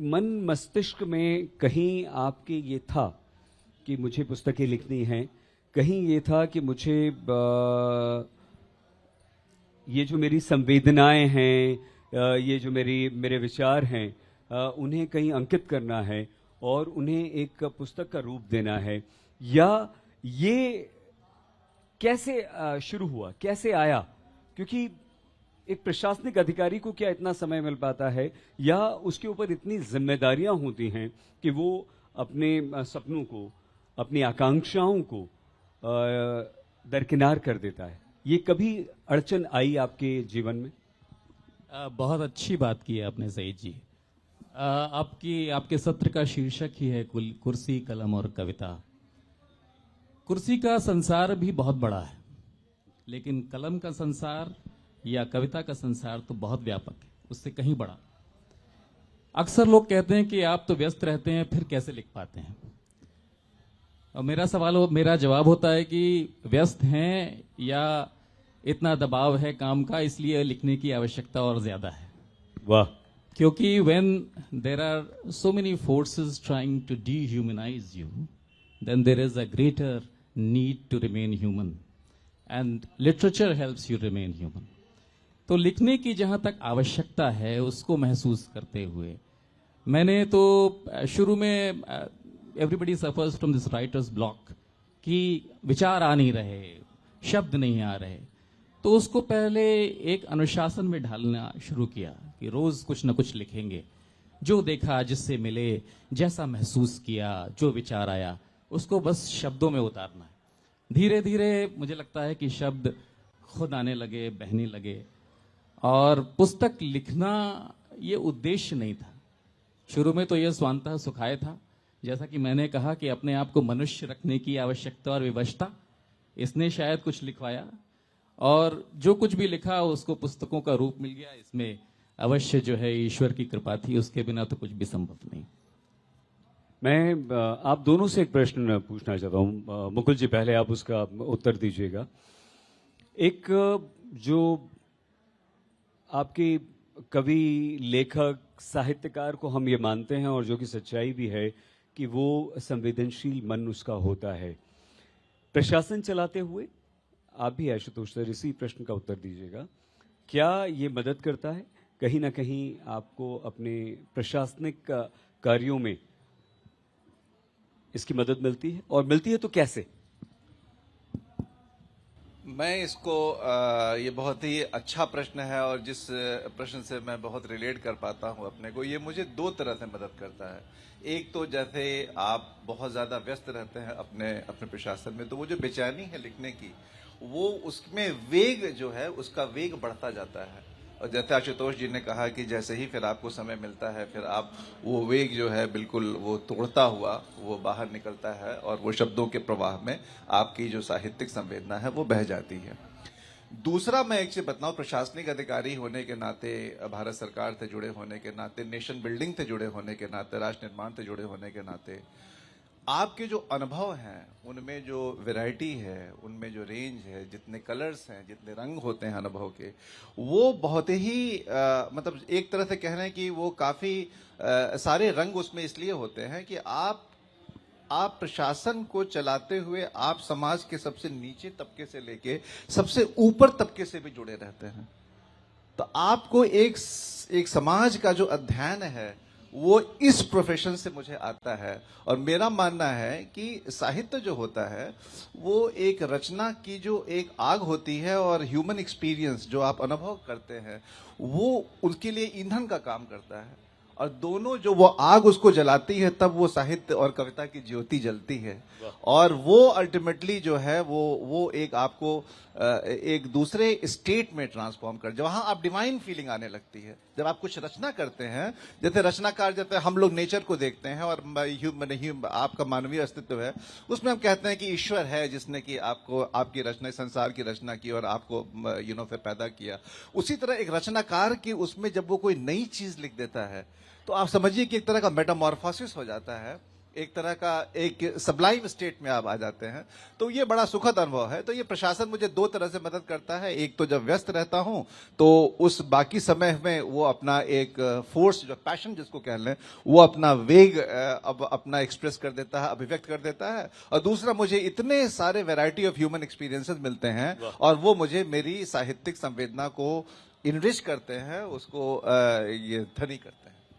मन मस्तिष्क में कहीं आपके ये था कि मुझे पुस्तकें लिखनी हैं, कहीं ये था कि मुझे ये जो मेरी संवेदनाएं हैं, ये जो मेरे विचार हैं, उन्हें कहीं अंकित करना है और उन्हें एक पुस्तक का रूप देना है, या ये कैसे शुरू हुआ, कैसे आया? क्योंकि एक प्रशासनिक अधिकारी को क्या इतना समय मिल पाता है, या उसके ऊपर इतनी जिम्मेदारियां होती हैं कि वो अपने सपनों को, अपनी आकांक्षाओं को दरकिनार कर देता है? ये कभी अड़चन आई आपके जीवन में? बहुत अच्छी बात की है आपने सईद जी। आपके सत्र का शीर्षक ही है कुर्सी, कलम और कविता। कुर्सी का संसार भी बहुत बड़ा है, लेकिन कलम का संसार या कविता का संसार तो बहुत व्यापक है, उससे कहीं बड़ा। अक्सर लोग कहते हैं कि आप तो व्यस्त रहते हैं, फिर कैसे लिख पाते हैं? और मेरा जवाब होता है कि व्यस्त हैं या इतना दबाव है काम का, इसलिए लिखने की आवश्यकता और ज्यादा है। वाह! क्योंकि when there are so many forces trying to dehumanize you, then there is a greater need to remain human, and literature helps you remain human. तो लिखने की जहां तक आवश्यकता है उसको महसूस करते हुए मैंने तो शुरू में everybody suffers from this writer's block कि विचार आ नहीं रहे, शब्द नहीं आ रहे, तो उसको पहले एक अनुशासन में ढालना शुरू किया कि रोज कुछ न कुछ लिखेंगे। जो देखा, जिससे मिले, जैसा महसूस किया, जो विचार आया, उसको बस शब्दों में उतारना है। धीरे धीरे मुझे लगता है कि शब्द खुद आने लगे, बहने लगे, और पुस्तक लिखना ये उद्देश्य नहीं था। शुरू में तो यह स्वांतः सुखाय था, जैसा कि मैंने कहा कि अपने आप को मनुष्य रखने की आवश्यकता और विवशता, इसने शायद कुछ लिखवाया, और जो कुछ भी लिखा उसको पुस्तकों का रूप मिल गया। इसमें अवश्य जो है ईश्वर की कृपा थी, उसके बिना तो कुछ भी संभव नहीं। मैं आप दोनों से एक प्रश्न पूछना चाहता हूं। मुकुल जी, पहले आप उसका उत्तर दीजिएगा। एक जो आपके कवि, लेखक, साहित्यकार को हम ये मानते हैं, और जो कि सच्चाई भी है, कि वो संवेदनशील मन उसका होता है। प्रशासन चलाते हुए आप भी आशुतोष सर इसी प्रश्न का उत्तर दीजिएगा। क्या ये मदद करता है कहीं ना कहीं आपको अपने प्रशासनिक कार्यों में? इसकी मदद मिलती है, और मिलती है तो कैसे? मैं इसको ये बहुत ही अच्छा प्रश्न है, और जिस प्रश्न से मैं बहुत रिलेट कर पाता हूं अपने को, ये मुझे दो तरह से मदद करता है। एक तो जैसे आप बहुत ज्यादा व्यस्त रहते हैं अपने प्रशासन में, तो वो जो बेचैनी है लिखने की, वो उसमें वेग जो है, उसका वेग बढ़ता जाता है। और जैसे आशुतोष जी ने कहा कि जैसे ही फिर आपको समय मिलता है, फिर आप वो वेग जो है बिल्कुल वो तोड़ता हुआ वो बाहर निकलता है, और वो शब्दों के प्रवाह में आपकी जो साहित्यिक संवेदना है वो बह जाती है। दूसरा मैं एक चीज बताऊं, प्रशासनिक अधिकारी होने के नाते, भारत सरकार से जुड़े होने के नाते, नेशन बिल्डिंग से जुड़े होने के नाते, राष्ट्र निर्माण से जुड़े होने के नाते, आपके जो अनुभव हैं उनमें जो वैरायटी है, उनमें जो रेंज है, जितने कलर्स हैं, जितने रंग होते हैं अनुभव के, वो बहुत ही मतलब एक तरह से कह रहे हैं कि वो काफी सारे रंग उसमें इसलिए होते हैं कि आप प्रशासन को चलाते हुए आप समाज के सबसे नीचे तबके से लेके सबसे ऊपर तबके से भी जुड़े रहते हैं। तो आपको एक समाज का जो अध्ययन है वो इस प्रोफेशन से मुझे आता है। और मेरा मानना है कि साहित्य जो होता है वो एक रचना की जो एक आग होती है, और ह्यूमन एक्सपीरियंस जो आप अनुभव करते हैं वो उनके लिए ईंधन का काम करता है, और दोनों जो वो आग उसको जलाती है, तब वो साहित्य और कविता की ज्योति जलती है, और वो अल्टीमेटली जो है वो एक आपको एक दूसरे स्टेट में ट्रांसफॉर्म कर, जहां आप डिवाइन फीलिंग आने लगती है। जब आप कुछ रचना करते हैं, जैसे रचनाकार, जैसे हम लोग नेचर को देखते हैं और आपका मानवीय अस्तित्व है, उसमें हम कहते हैं कि ईश्वर है जिसने कि आपको, आपकी रचना, संसार की रचना की और आपको फिर पैदा किया। उसी तरह एक रचनाकार की उसमें जब वो कोई नई चीज लिख देता है, तो आप समझिए कि एक तरह का मेटामॉर्फोसिस हो जाता है, एक तरह का एक सबलाइम स्टेट में आप आ जाते हैं। तो ये बड़ा सुखद अनुभव है। तो ये प्रशासन मुझे दो तरह से मदद करता है। एक तो जब व्यस्त रहता हूं तो उस बाकी समय में वो अपना एक फोर्स, जो पैशन जिसको कह लें, वो अपना वेग अब अपना एक्सप्रेस कर देता है, अभिव्यक्त कर देता है। और दूसरा, मुझे इतने सारे वैरायटी ऑफ ह्यूमन एक्सपीरियंसेस मिलते हैं और वो मुझे मेरी साहित्यिक संवेदना को इनरिच करते हैं, उसको ये धनी करते हैं।